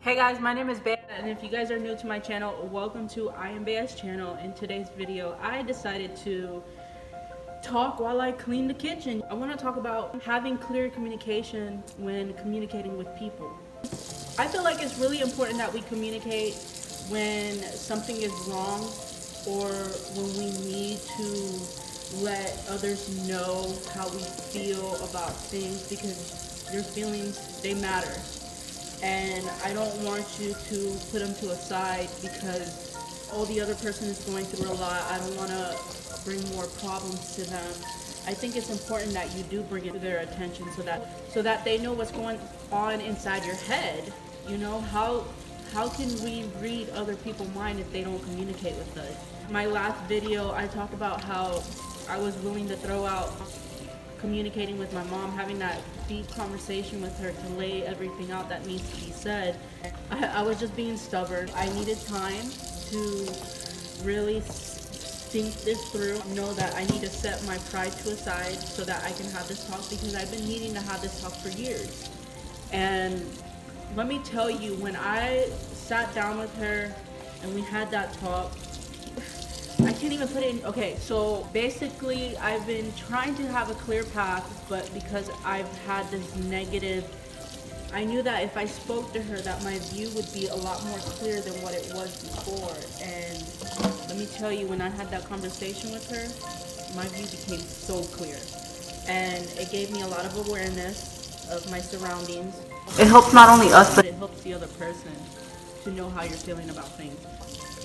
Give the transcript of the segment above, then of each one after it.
Hey guys, my name is Bea, and if you guys are new to my channel, welcome to I Am Bea's channel. In today's video, I decided to talk while I clean the kitchen. I want to talk about having clear communication when communicating with people. I feel like it's really important that we communicate when something is wrong or when we need to let others know how we feel about things, because your feelings, they matter. And I don't want you to put them to a side because oh, the other person is going through a lot. I don't want to bring more problems to them. I think it's important that you do bring it to their attention so that they know what's going on inside your head. You know, how can we read other people's mind if they don't communicate with us? My last video, I talked about how I was willing to throw out communicating with my mom, having that deep conversation with her to lay everything out that needs to be said. I was just being stubborn. I needed time to really think this through, know that I need to set my pride to a side so that I can have this talk, because I've been needing to have this talk for years. And let me tell you, when I sat down with her and we had that talk, I can't even put it in. Okay, so basically, I've been trying to have a clear path, but because I've had this negative, I knew that if I spoke to her, that my view would be a lot more clear than what it was before. And let me tell you, when I had that conversation with her, my view became so clear. And it gave me a lot of awareness of my surroundings. It helps not only us, but it helps the other person to know how you're feeling about things.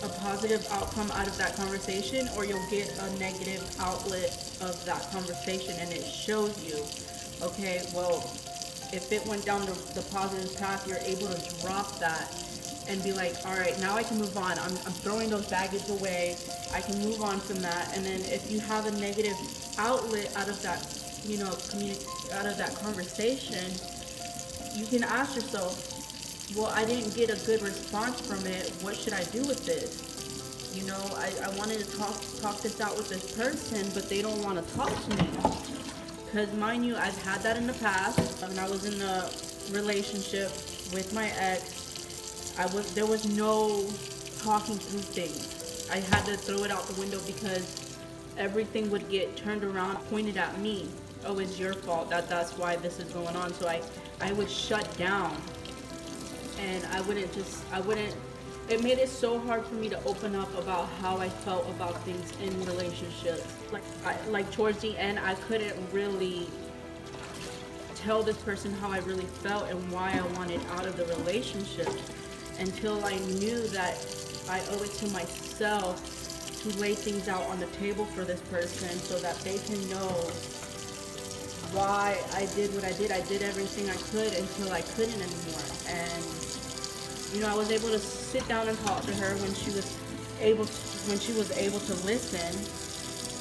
A positive outcome out of that conversation, or you'll get a negative outlet of that conversation, and it shows you, okay, well, if it went down the positive path, you're able to drop that and be like, all right, now I can move on. I'm throwing those baggage away. I can move on from that. And then if you have a negative outlet out of that, out of that conversation, you can ask yourself, well, I didn't get a good response from it. What should I do with this? You know, I wanted to talk this out with this person, but they don't want to talk to me. Because mind you, I've had that in the past. When I was in a relationship with my ex, there was no talking through things. I had to throw it out the window because everything would get turned around, pointed at me. Oh, it's your fault. That's why this is going on. So I would shut down. And I wouldn't, it made it so hard for me to open up about how I felt about things in relationships. Like towards the end, I couldn't really tell this person how I really felt and why I wanted out of the relationship, until I knew that I owe it to myself to lay things out on the table for this person so that they can know why I did what I did. I did everything I could until I couldn't anymore. And you know, I was able to sit down and talk to her when she was able to listen.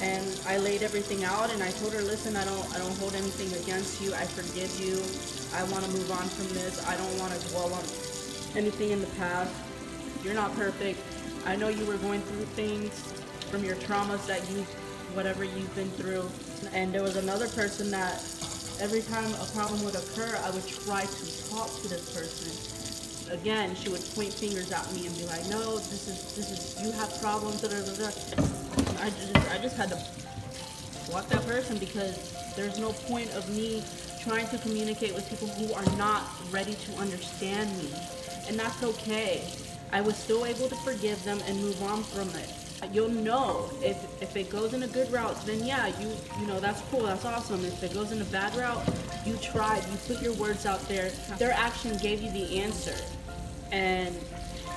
And I laid everything out, and I told her, listen, I don't hold anything against you. I forgive you. I want to move on from this. I don't want to dwell on anything in the past. You're not perfect. I know you were going through things from your traumas that whatever you've been through. And there was another person that every time a problem would occur, I would try to talk to this person. Again, she would point fingers at me and be like, no, this is you have problems, da, da, da, da. I just had to block that person, because there's no point of me trying to communicate with people who are not ready to understand me. And that's okay. I was still able to forgive them and move on from it. You'll know if it goes in a good route, then yeah, you know, that's cool, that's awesome. If it goes in a bad route, you tried, you put your words out there, their action gave you the answer, and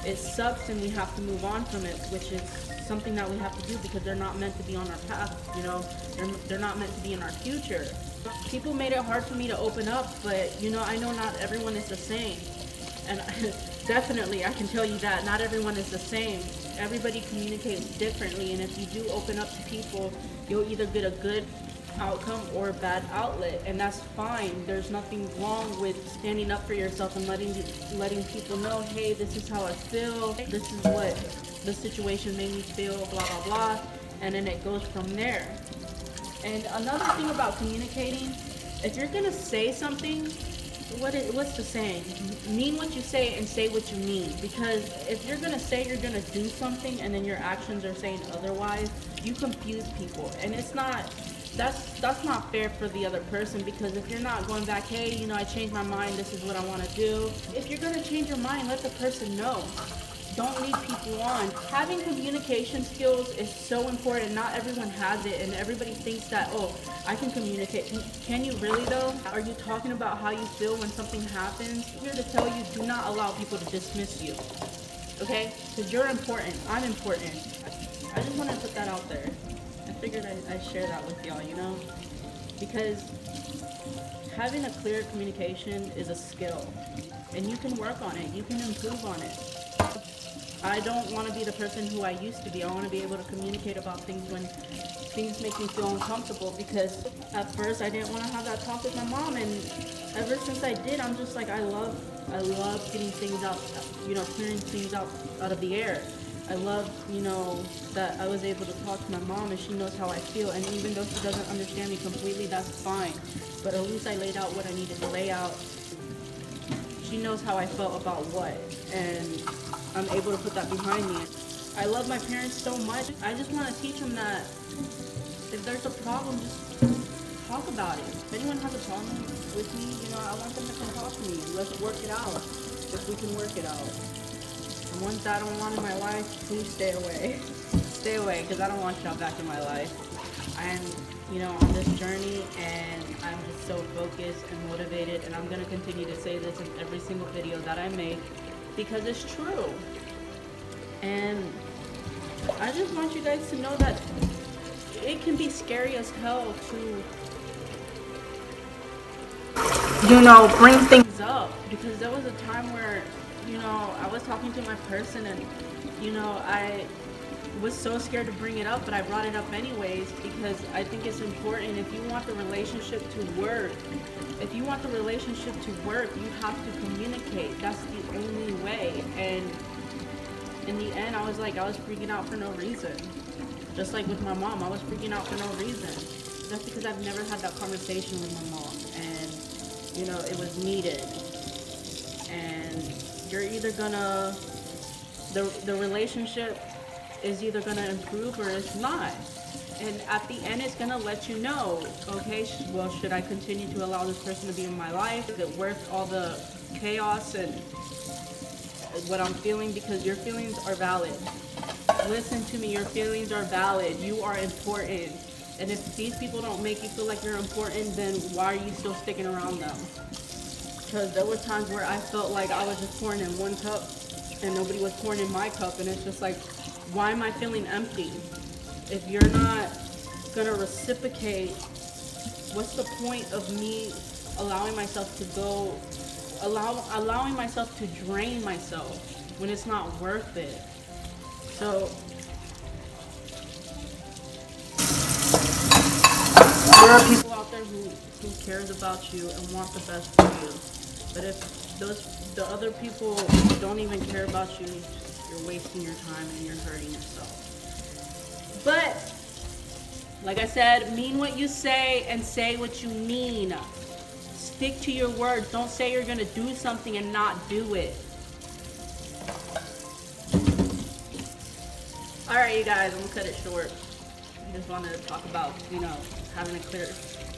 it sucks, and we have to move on from it, which is something that we have to do because they're not meant to be on our path. You know, they're not meant to be in our future. People made it hard for me to open up, but you know, I know not everyone is the same, and definitely I can tell you that not everyone is the same. Everybody communicates differently, and if you do open up to people, you'll either get a good outcome or a bad outlet, and that's fine. There's nothing wrong with standing up for yourself and letting people know, hey, this is how I feel, this is what the situation made me feel, blah blah blah, and then it goes from there. And another thing about communicating, if you're gonna say something, what's the saying? Mean what you say and say what you mean. Because if you're gonna say you're gonna do something and then your actions are saying otherwise, you confuse people, and it's not. That's not fair for the other person, because if you're not going back, hey, I changed my mind, this is what I want to do. If you're gonna change your mind, let the person know. Don't lead people on. Having communication skills is so important. Not everyone has it, and everybody thinks that, oh, I can communicate. Can you really though? Are you talking about how you feel when something happens? I'm here to tell you, do not allow people to dismiss you. Okay? Because you're important. I'm important. I just want to put that out there. I figured I'd share that with y'all, because having a clear communication is a skill, and you can work on it. You can improve on it. I don't want to be the person who I used to be. I want to be able to communicate about things when things make me feel uncomfortable, because at first I didn't want to have that talk with my mom, and ever since I did, I'm just like, I love getting things out, clearing things out of the air. I love, that I was able to talk to my mom and she knows how I feel, and even though she doesn't understand me completely, that's fine. But at least I laid out what I needed to lay out. She knows how I felt about what, and I'm able to put that behind me. I love my parents so much. I just want to teach them that if there's a problem, just talk about it. If anyone has a problem with me, I want them to come talk to me. Let's work it out, if we can work it out. The ones that I don't want in my life, please stay away. Stay away, because I don't want y'all back in my life. I'm, on this journey, and I'm just so focused and motivated, and I'm going to continue to say this in every single video that I make, because it's true. And I just want you guys to know that it can be scary as hell to, bring things up, because there was a time where, I was talking to my person, and, I was so scared to bring it up, but I brought it up anyways, because I think it's important. If you want the relationship to work, you have to communicate. That's the only way. And in the end, I was freaking out for no reason. Just like with my mom, I was freaking out for no reason. That's because I've never had that conversation with my mom, and it was needed. And you're either gonna, the relationship is either gonna improve or it's not. And at the end, it's gonna let you know, okay, well, should I continue to allow this person to be in my life? Is it worth all the chaos and what I'm feeling? Because your feelings are valid. Listen to me, your feelings are valid. You are important. And if these people don't make you feel like you're important, then why are you still sticking around them? Because there were times where I felt like I was just pouring in one cup and nobody was pouring in my cup, and it's just like, why am I feeling empty? If you're not gonna reciprocate, what's the point of me allowing myself to allowing myself to drain myself when it's not worth it? So there are people out there who cares about you and want the best for you. But if the other people don't even care about you, you're wasting your time and you're hurting yourself. But like I said, mean what you say and say what you mean. Stick to your words. Don't say you're gonna do something and not do it. Alright, you guys, I'm gonna cut it short. I just wanted to talk about, having a clear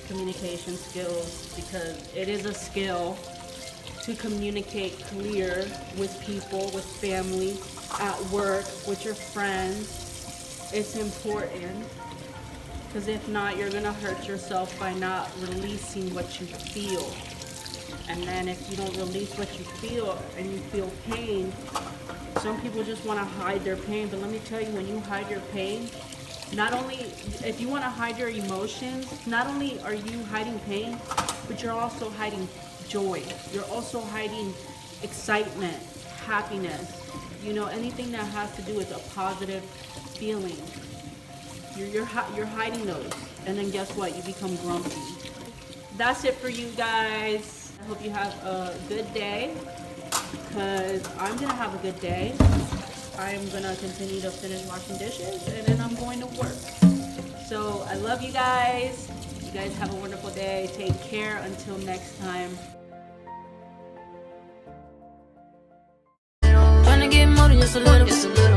communication skills, because it is a skill to communicate clear with people, with family, at work, with your friends. It's important, because if not, you're gonna hurt yourself by not releasing what you feel. And then if you don't release what you feel and you feel pain, some people just want to hide their pain. But let me tell you, when you hide your pain, not only, if you want to hide your emotions, not only are you hiding pain, but you're also hiding joy. You're also hiding excitement, happiness, anything that has to do with a positive feeling. You're hiding those, and then guess what? You become grumpy. That's it for you guys. I hope you have a good day, because I'm gonna have a good day. I'm gonna continue to finish washing dishes, and then I'm going to work. So I love you guys. You guys have a wonderful day. Take care until next time. just a little.